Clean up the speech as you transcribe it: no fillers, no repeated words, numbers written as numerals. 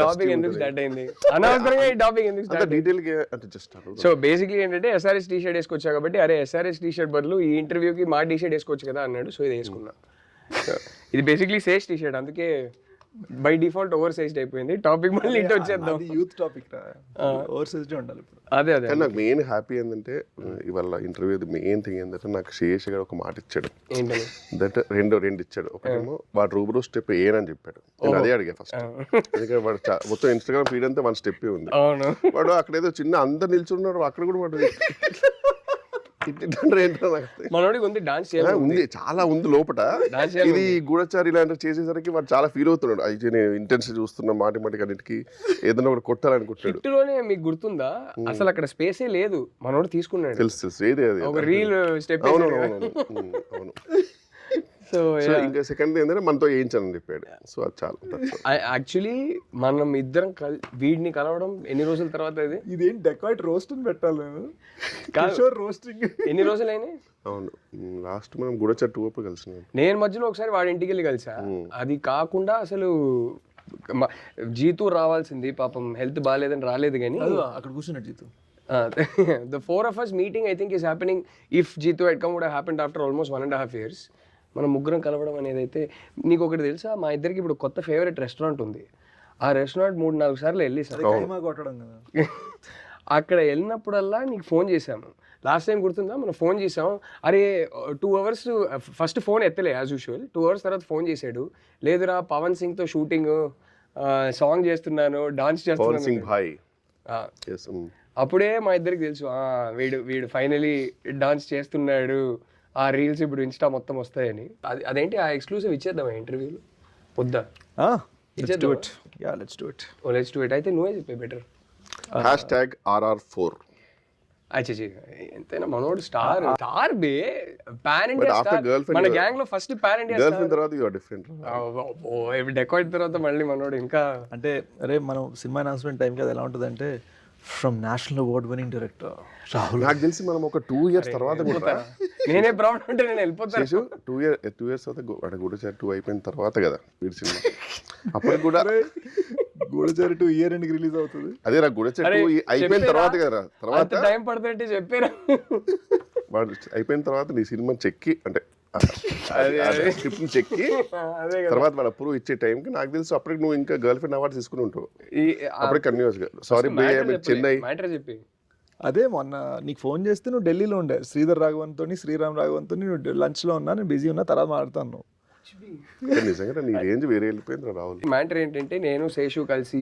topic ఎందుకు start అయింది అనవసరంగా ఈ టాపిక్ ఎందుకు స్టార్ట్ డీటెయిల్ గా అంటే జస్ట్ సో బేసిక్లీ ఏంటంటే ఎస్ఆర్ఎస్ టీ షర్ట్ వేసుకొచ్చా కాబట్టి అరే ఎస్ఆర్ఎస్ టీ షర్ట్ బదులు ఈ ఇంటర్వ్యూకి మా టీ షర్ట్ వేసుకోవచ్చు కదా అన్నాడు సో ఇది వేసుకున్నా So, ఇది బేసిక్లీ సేజ్ టీ షర్ట్ అందుకే బై డిఫాల్ట్ ఓవర్ సైజ్డ్ అయిపోయింది టాపిక్ మళ్ళీ ఇటు వచ్చేద్దాం అది యూత్ టాపిక్ రా ఓవర్ సైజ్డ్ ఉండాలి ఇప్పుడు అదే అదే కానీ నాకు మెయిన్ హ్యాపీ ఏంటంటే ఇవాళ ఇంటర్వ్యూ మెయిన్ థింగ్ ఏంటంటే నాకు శేష్ గారు ఒక మాట ఇచ్చాడు ఏంటని దట్ రెండు ఇచ్చాడు ఒకటేమో వాడు రూబరూ స్టెప్ ఏనని చెప్పాడు నేను అదే అడిగా ఫస్ట్ ఎందుకంటే వాడు మొత్తం ఇన్స్టాగ్రామ్ ఫీడ్ అంతా వన్ స్టెప్ ఉంది అవును వాడు అక్కడ ఏదో చిన్న అందరు నిల్చున్నాడు అక్కడ కూడా వాడు మనోడికి ఉంది డాన్స్ ఉంది చాలా ఉంది లోపల ఇది గూఢచారి ఇలాంటి చేసేసరికి వాడు చాలా ఫీల్ అవుతున్నాడు అయితే నేను ఇంటెన్స్ చూస్తున్నా మాటి అన్నిటికి ఏదైనా ఒకటి కొట్టాలనుకుంటున్నాడు హిట్లోనే మీకు గుర్తుందా అసలు అక్కడ స్పేసే లేదు మనోడు తీసుకున్నాడు తెలుసు ఏది అది ఒక రీల్ స్టెప్ అవును సో ఇంకా సెకండ్ ఏంటంటే మనతో వేయించాలని చెప్పాడు సో అది చాలా యాక్చువల్లీ మనం ఇద్దరం వీడిని కలవడం ఎన్ని రోజుల తర్వాత ఇది ఇదేం డెకాయిట్ రోస్ట్ అని పెట్టాలి నేను కిషోర్ రోస్టింగ్ ఎన్ని రోజులైనాయి అవును లాస్ట్ మనం గూఢచారి 2 అప్పుడు కలిసినాం నేను మధ్యలో ఒకసారి వాడి ఇంటికి వెళ్ళి కలిసా అది కాకుండా అసలు జీతూ రావాల్సింది పాపం హెల్త్ బాగాలేదని రాలేదు కానీ అక్కడ కూర్చున్నట్టు Jitu the four of us meeting I think is happening if Jeetu had come would have happened after almost 1.5 years మనం ముగ్గురం కలవడం అనేది అయితే నీకు ఒకటి తెలుసా మా ఇద్దరికి ఇప్పుడు కొత్త ఫేవరెట్ రెస్టారెంట్ ఉంది ఆ రెస్టారెంట్ 3-4 సార్లు వెళ్ళి సార్ కొట్టడం కదా అక్కడ వెళ్ళినప్పుడల్లా నీకు ఫోన్ చేశాము లాస్ట్ టైం గుర్తుందా మనం ఫోన్ చేసాం అరే 2 hours ఫస్ట్ ఫోన్ ఎత్తలే యాజ్ యూజువల్ 2 hours తర్వాత ఫోన్ చేశాడు లేదురా పవన్ సింగ్తో షూటింగ్ సాంగ్ చేస్తున్నాను డాన్స్ చేస్తున్నాను అప్పుడే మా ఇద్దరికి తెలుసు వీడు ఫైనలీ డాన్స్ చేస్తున్నాడు ఆ రీల్స్ ఇప్పుడు ఇన్స్టా మొత్తం వస్తాయని అదేంటి ఆ ఎక్స్క్లూసివ్ ఇచ్చేద్దాం ఇంటర్వ్యూలో వద్దా లెట్స్ డూ ఇట్ అయితే నువ్వే చెప్పే బెటర్ #RR4 అచ్చే ఎంతైనా మనోడు స్టార్ బే పాన్ ఇండియా స్టార్ మన గ్యాంగ్ లో first pan India girl friend తర్వాత యు ఆర్ డిఫరెంట్ డెకాయిట్ తర్వాత మళ్ళీ మనోడు ఇంకా అంటే అరే మనం సినిమా అనౌన్స్మెంట్ టైం కదా ఎలా ఉంటుంది అంటే from national award winning director Rahul నాకు తెలిసి మనం ఒక 2 years తర్వాత కూడా నేనే ప్రాబ్లం అంటే నేను వెళ్ళిపోతాను 2 years తర్వాత గూఢచారి 2 అయిపోయిన తర్వాత కదా వీడి సినిమా అప్పుడు కూడా గూఢచారి 2 ఇయర్ ఎండ్కి రిలీజ్ అవుతుంది అదే రా గూఢచారి 2 అయిపోయిన తర్వాత కదా తర్వాత టైం పడుతుంటే చెప్పారా వాడు అయిపోయిన తర్వాత నీ సినిమా చెక్కి అంటే స్క్రిప్ట్ చెక్కి తర్వాత వాడు అప్రూవ్ ఇచ్చే టైంకి నాకు తెలుసు అప్పటికి నువ్వు ఇంకా గర్ల్ ఫ్రెండ్ అవార్డు తీసుకుని ఉంటావు అప్పటికి కన్యూస్ గా సారీ చెన్నై చెప్పి అదే మొన్న నీకు ఫోన్ చేస్తే నువ్వు ఢిల్లీలో ఉండే శ్రీధర్ రాఘవన్తో శ్రీరామ్ రాఘవన్తో నువ్వు లంచ్లో ఉన్నా నేను బిజీ ఉన్నా తర్వాత మాట్లాడుతాను నిజంగా నీ రేంజ్ వేరే వెళ్ళిపోయింది రాహుల్ మ్యాటర్ ఏంటంటే నేను శేషు కలిసి